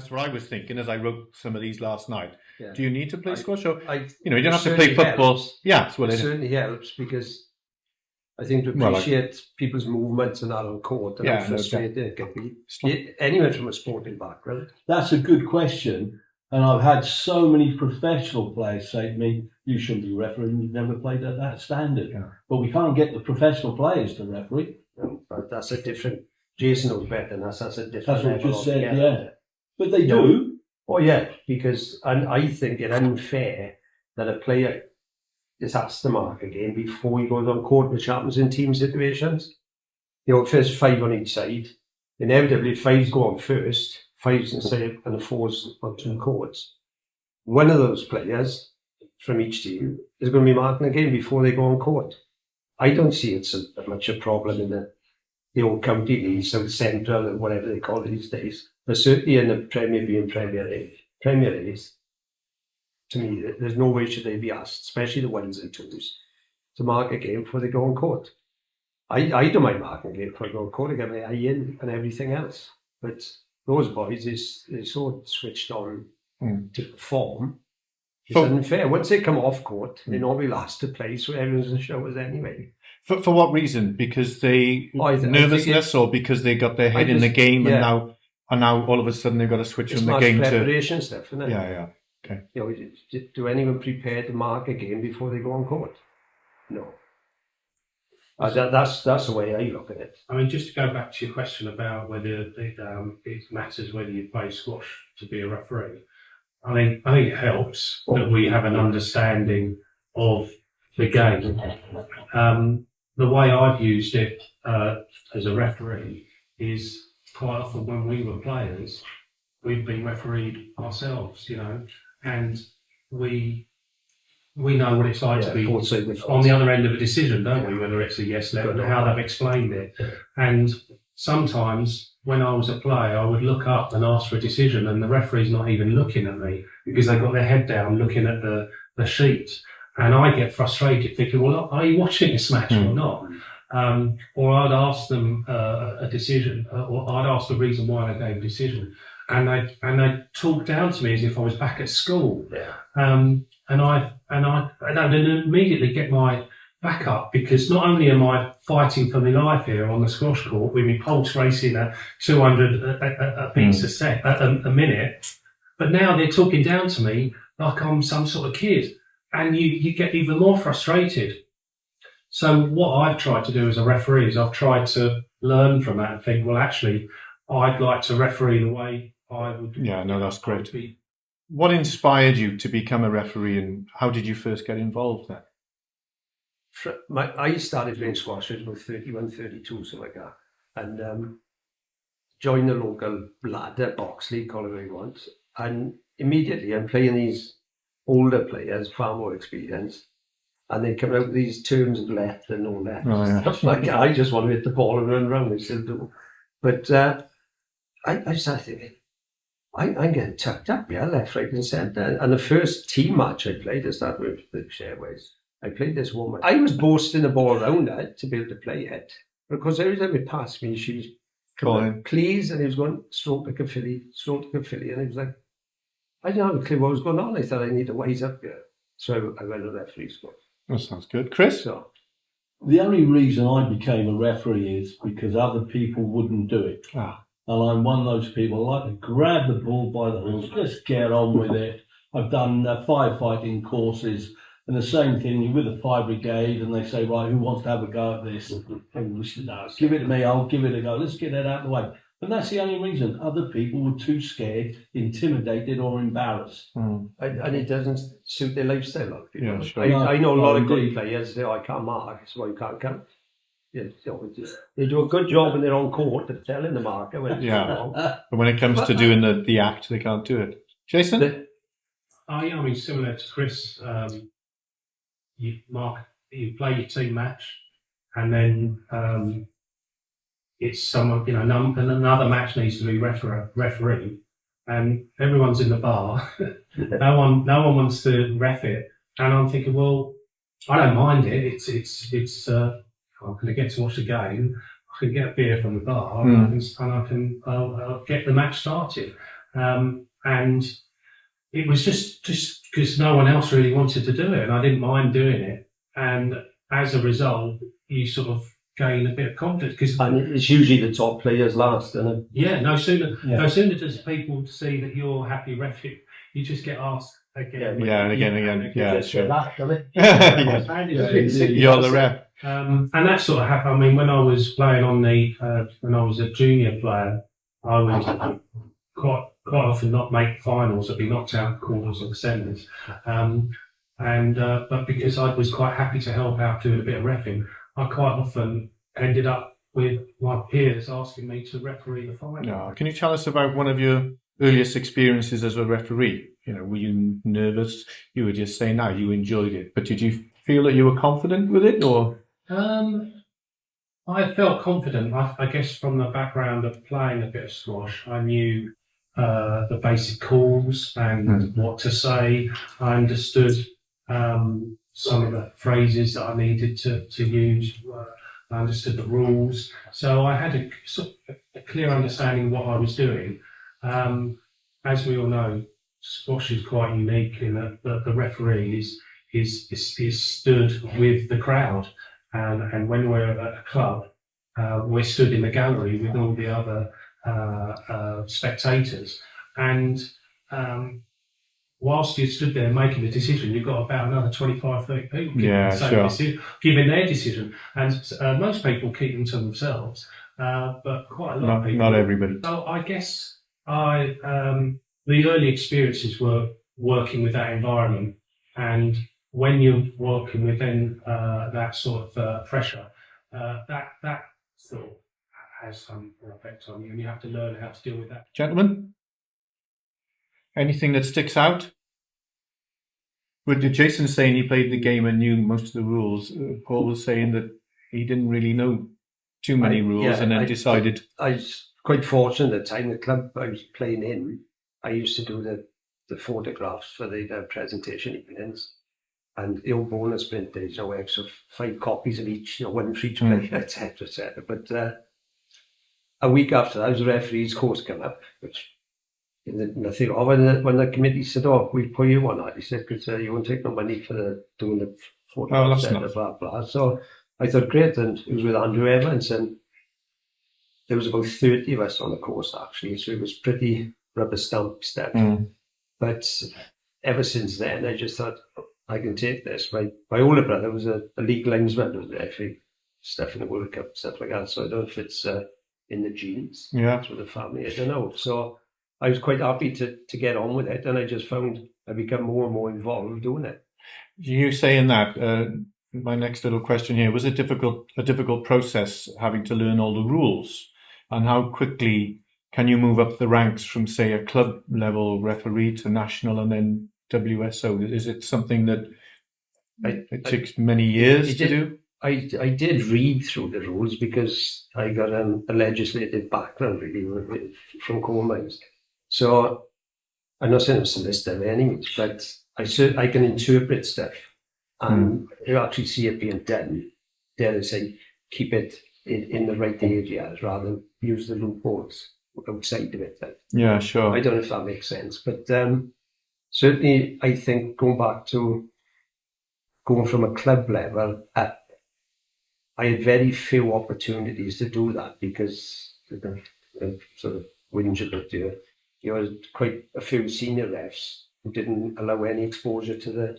that's what I was thinking as I wrote some of these last night. Yeah. Do you need to play squash? Or, you don't have to play football. Helps. Yeah, that's what it certainly helps, because I think to appreciate people's movements and that on court and how frustrating it can be. Anyone from a sporting background. That's a good question. And I've had so many professional players say to me, you shouldn't be refereeing, you've never played at that standard. Yeah. But we can't get the professional players to referee. No, but that's a different, Jason knows better than us, that's a different That's what I just said, together. yeah. But they do. Oh yeah, because I think it's unfair that a player is asked to mark a game before he goes on court, which happens in team situations. If there's 5 on each side, inevitably 5s go on first, 5s and the 4s on 2 courts. One of those players from each team is going to be marking a game before they go on court. I don't see it so much a problem in the old county league, South Central, or whatever they call it these days. But certainly in the Premier B and Premier League, to me, there's no way should they be asked, especially the 1s and 2s, to mark a game before they go on court. I don't mind marking a game before they go on court. I get my eye in and everything else. But those boys, they're so switched on to perform. It's unfair. Once they come off court, they're normally last to play, so everyone's in showers anyway. For what reason? Because they nervousness, or because they got their head in the game, and now all of a sudden they've got to switch from the game to preparation stuff, isn't it? Yeah. Okay. Do anyone prepare to mark a game before they go on court? No. That's the way I look at it. I mean, just to go back to your question about whether it matters whether you play squash to be a referee. I think it helps that we have an understanding of the game. The way I've used it as a referee is quite often when we were players, we've been refereed ourselves, and we know what it's like to be on the other end of a decision, don't we? Whether it's a yes, no, and how they've explained it. And sometimes when I was a player, I would look up and ask for a decision, and the referee's not even looking at me because they've got their head down looking at the sheet. And I get frustrated thinking, well, are you watching this match or not? Or I'd ask them a decision, or I'd ask the reason why they gave a decision. And they talk down to me as if I was back at school. Yeah. And I'd immediately get my back up, because not only am I fighting for my life here on the squash court with my pulse racing at 200 beats a minute, but now they're talking down to me like I'm some sort of kid, and you get even more frustrated. So what I've tried to do as a referee is I've tried to learn from that and think, well, actually, I'd like to referee the way I would. Yeah, no, that's great. What inspired you to become a referee, and how did you first get involved then? I started playing squash when I was 31, 32, something like that, and joined the local ladder box league, call it what you want, and immediately I'm playing these older players, far more experienced, and they come out with these terms of left and no left. Oh, yeah. Stuff like that. I just want to hit the ball and run around, I still do. But I started thinking, I'm getting tucked up, left, right and centre. And the first team match I played, I started with the Shareways. I played this woman. I was boasting the ball around her to be able to play it. Because every time it passed me, she was going, please, and he was going, stroke like a filly, and it was like, I didn't have a clue what was going on. I thought I need to wise up here. So I went to referee school. That sounds good. Chris? The only reason I became a referee is because other people wouldn't do it. And I'm one of those people, I like to grab the ball by the horns, just get on with it. I've done firefighting courses, and the same thing, you're with the fire brigade, and they say, right, who wants to have a go at this? And we said, no, give it to me, I'll give it a go. Let's get that out of the way. And that's the only reason. Other people were too scared, intimidated, or embarrassed. And it doesn't suit their lifestyle. Yeah, sure. I know a lot of good players say, I can't mark, so you can't come. Yeah, they do a good job in their own court of telling the marker when it's wrong. But when it comes to doing the act, they can't do it. Jason? I mean, similar to Chris, you play your team match, and then it's someone, another match needs to be refereed, and everyone's in the bar. no one wants to ref it, and I'm thinking, well, I don't mind it. It's I'm going to get to watch the game. I can get a beer from the bar, and I can get the match started. And it was just because no one else really wanted to do it, and I didn't mind doing it. And as a result, you sort of gain a bit of confidence. And it's usually the top players last, isn't it? Yeah, no sooner does people see that you're happy referee, you just get asked again. Yeah, and again. Yeah, sure. You're the ref. And that sort of happened. I mean, when I was playing when I was a junior player, I was quite often not make finals. I'd be knocked out quarters or semis. But because I was quite happy to help out doing a bit of reffing, I quite often ended up with my peers asking me to referee the final. No. Can you tell us about one of your earliest experiences as a referee? Were you nervous? You were just saying now you enjoyed it, but did you feel that you were confident with it, or? I felt confident. I guess from the background of playing a bit of squash, I knew the basic calls and what to say. I understood some of the phrases that I needed to use. I understood the rules. So I had a clear understanding of what I was doing. As we all know, squash is quite unique in that the referee is stood with the crowd. And when we're at a club, we're stood in the gallery with all the other spectators. And whilst you stood there making the decision, you've got about another 25, 30 people giving their decision. And most people keep them to themselves, but quite a lot of people. Not everybody. So I guess the early experiences were working with that environment. And when you're working within that sort of pressure, that sort of has some effect on you, and you have to learn how to deal with that. Gentlemen, anything that sticks out? With Jason saying he played the game and knew most of the rules, Paul was saying that he didn't really know too many rules and then decided. I was quite fortunate at the time. The club I was playing in, I used to do the photographs for the presentation evenings. And the old bonus print days, extra 5 copies of each, one for each player, etc., etc. But a week after that, I was a referee's course come up, which nothing of. And when the committee said, we'll put you on that, he said, because you won't take no money for doing the photographs, blah, blah. So I thought, great. And it was with Andrew Evans, and there was about 30 of us on the course, actually. So it was pretty rubber stamp stuff. But ever since then, I just thought, I can take this. My older brother was a league linesman, was referee stuff in the World Cup, stuff like that. So I don't know if it's in the genes for the family. I don't know. So I was quite happy to get on with it, and I just found I become more and more involved doing it. You saying that, my next little question here, was it a difficult process having to learn all the rules? And how quickly can you move up the ranks from, say, a club level referee to national and then WSO? Is it something that it takes many years to do? I did read through the rules because I got a legislative background really from coal mines. So I'm not saying I'm a solicitor by any means, but I can interpret stuff and you actually see it being done. Dare I say, keep it in the right areas rather than use the loopholes outside of it. Yeah, sure. I don't know if that makes sense, but certainly I think going from a club level up, I had very few opportunities to do that because sort of whinge a bit here. You had quite a few senior refs who didn't allow any exposure to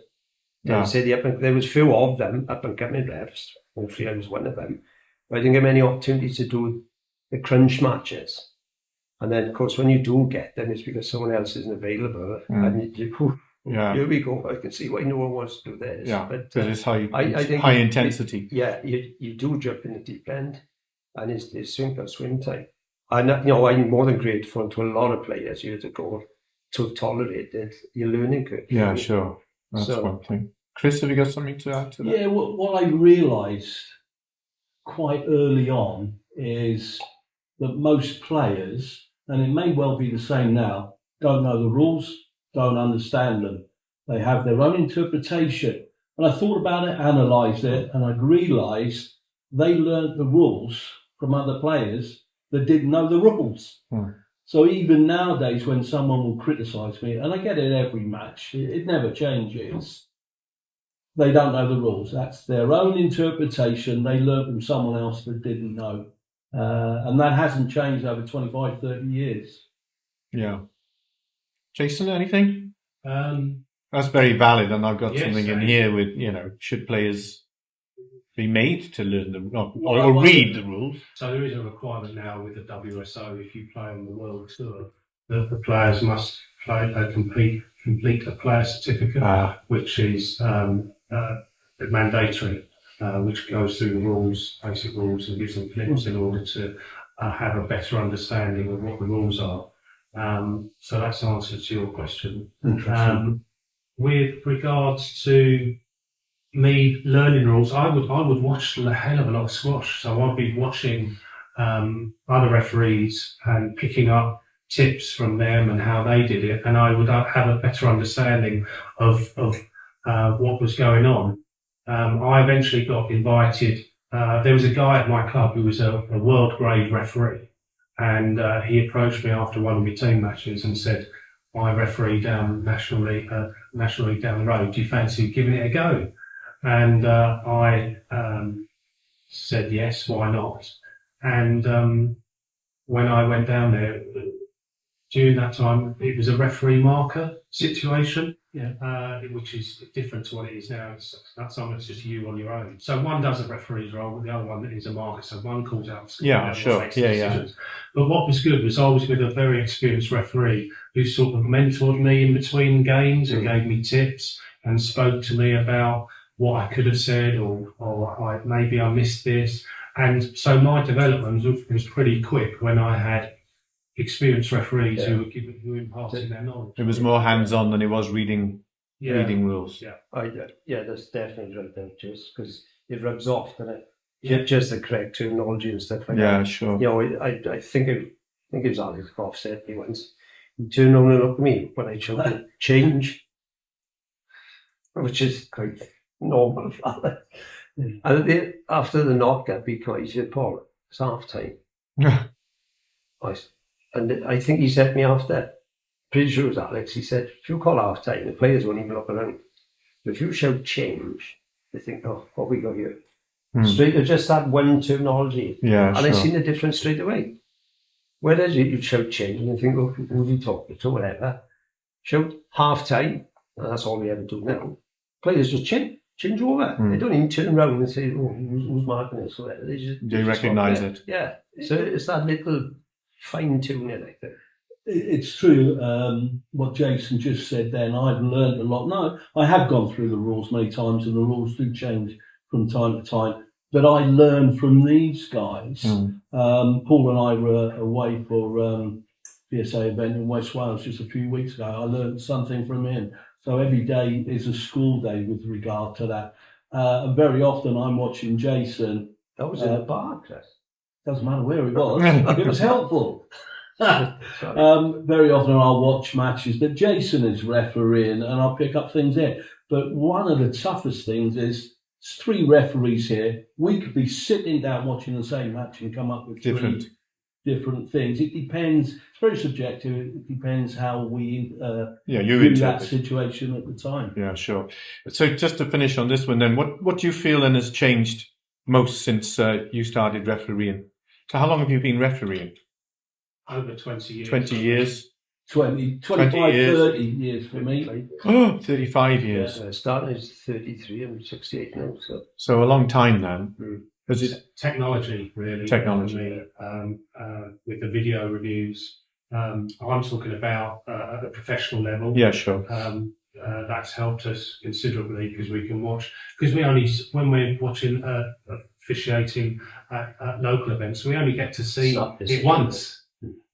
there was few of them up and coming refs. Hopefully I was one of them. But I didn't get many opportunities to do the crunch matches. And then, of course, when you do get them, it's because someone else isn't available. And here we go. I can see why no one wants to do this. Yeah, but it's high intensity. You do jump in the deep end, and it's swim time. And I'm more than grateful to a lot of players years ago to tolerate it. Your learning curve. Yeah, sure. That's one thing. Chris, have you got something to add to that? Yeah, what I realised quite early on is that most players, and it may well be the same now, don't know the rules, don't understand them. They have their own interpretation. And I thought about it, analysed it, and I realised they learned the rules from other players that didn't know the rules. So even nowadays, when someone will criticise me, and I get it every match, it never changes. They don't know the rules. That's their own interpretation. They learned from someone else that didn't know. And that hasn't changed over 25, 30 years. Yeah. Jason, anything? Um, That's very valid, and I've got Yes, something in I- here with, should players be made to learn or Well, read the rules? So there is a requirement now with the WSO, if you play on the World Tour, that the players must complete a player certificate, which is mandatory, which goes through the rules, basic rules, and gives them clips in order to have a better understanding of what the rules are. So that's the answer to your question. Interesting. With regards to me learning rules, I would watch a hell of a lot of squash. So I'd be watching other referees and picking up tips from them and how they did it, and I would have a better understanding of what was going on. I eventually got invited. There was a guy at my club who was a world grade referee, and he approached me after one of my team matches and said, "I referee down National League down the road. Do you fancy giving it a go?" And I said yes, why not? And when I went down there, during that time, it was a referee marker situation, which is different to what it is now. That's something that's just you on your own. So one does a referee's role, but the other one is a marker. So one calls out, makes decisions. But what was good was I was with a very experienced referee who sort of mentored me in between games and gave me tips and spoke to me about what I could have said, or maybe I missed this. And so my development was pretty quick when I had experienced referees who were imparting their knowledge. It was more hands-on than it was reading rules. Yeah, that's definitely right there, just because it rubs off, doesn't it? Yeah. Just the correct terminology and stuff like that. Yeah, sure. I think it was Alex Goff said me once. He turned around and looked at me when I showed him change, which is quite normal. And after the knock-up, he said, "Paul, it's half time." And I think he said to me after, pretty sure it was Alex, he said, "If you call half time, the players won't even look around. But if you shout change, they think, oh, what we got here?" Straight, just that one terminology. Yeah, and I seen the difference straight away. Whereas you'd shout change and you think, oh, who are you talking to, whatever. Shout half time, and that's all we ever do now. Players just change over. They don't even turn around and say, "Oh, who's marking this?" Or they recognise it. Yeah. So it's that little fine tuning, I think. It's true what Jason just said then. I've learned a lot. No, I have gone through the rules many times, and the rules do change from time to time. But I learned from these guys. Paul and I were away for PSA event in West Wales just a few weeks ago. I learned something from him. So every day is a school day with regard to that. And very often I'm watching Jason. That was in a bar, Chris. Doesn't matter where it was. It was helpful. Very often I'll watch matches that Jason is refereeing and I'll pick up things there. But one of the toughest things is there's 3 referees here. We could be sitting down watching the same match and come up with different things. It depends. It's very subjective. It depends how we view that situation at the time. Yeah, sure. So just to finish on this one then, what do you feel then has changed most since you started refereeing? So how long have you been refereeing? Over 20 years. 20 years? 25, 30 years for me. Oh, 35 years. Yeah, starting is 33 and 68 now. So a long time then. Is it technology, really? Technology. With the video reviews. I'm talking about at a professional level. Yeah, sure. That's helped us considerably because we can watch. Because when we're watching officiating at local events, we only get to see it once.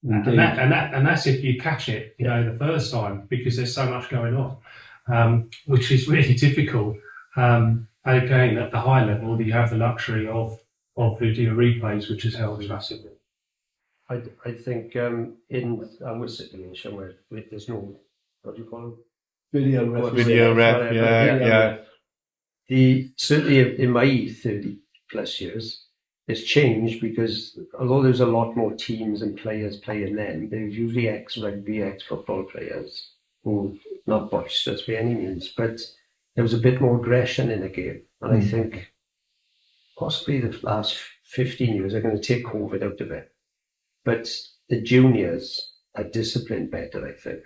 And that's if you catch it, the first time, because there's so much going on, which is really difficult. Again, at the high level, you have the luxury of video replays, which has helped massively. I think in our situation where there's no, what do you call it? Video ref, yeah. Certainly in my 30 plus years, it's changed because although there's a lot more teams and players playing then, there's usually ex-rugby, ex-football players who not boisterous by any means, but there was a bit more aggression in the game. And I think possibly the last 15 years are going to take COVID out of it. But the juniors are disciplined better, I think,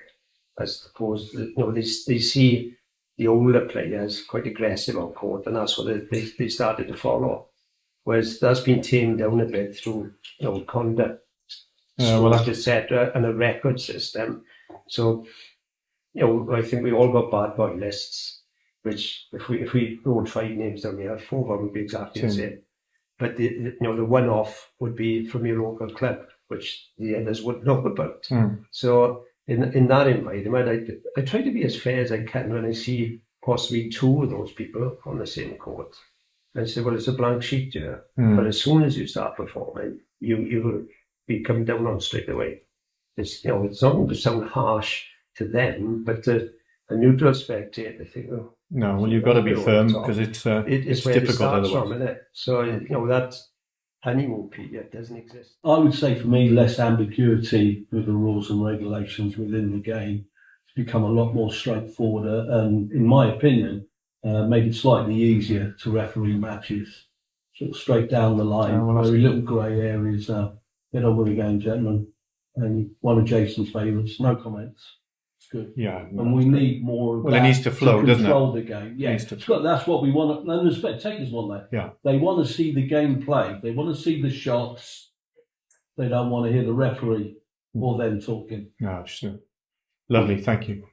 as opposed to, they see the older players quite aggressive on court, and that's what they started to follow. Whereas that's been tamed down a bit through conduct, etc., and a record system. So, I think we all got bad boy lists, which if we wrote 5 names down here, 4 of them would be exactly the same. But the one-off would be from your local club, which the others wouldn't know about. So in that environment, I try to be as fair as I can when I see possibly 2 of those people on the same court. I say, well, it's a blank sheet here. But as soon as you start performing, you will be come down on straight away. It's it's not going to sound harsh to them, but a neutral spectator, I think. No, well, you've got to be firm because it's where difficult it starts otherwise. from, isn't it? So that honeymoon period doesn't exist. I would say for me, less ambiguity with the rules and regulations within the game. It's become a lot more straightforward and, in my opinion, made it slightly easier to referee matches. Sort of straight down the line, very little grey areas. Get on with the game, gentlemen. And one of Jason's favourites, no comments. It's good. Yeah. And we need more of that. Well, it needs to flow, doesn't it? Control the game. Yeah, that's what we want. And the spectators want that. Yeah. They want to see the game play. They want to see the shots. They don't want to hear the referee or them talking. No, sure. Lovely. Thank you.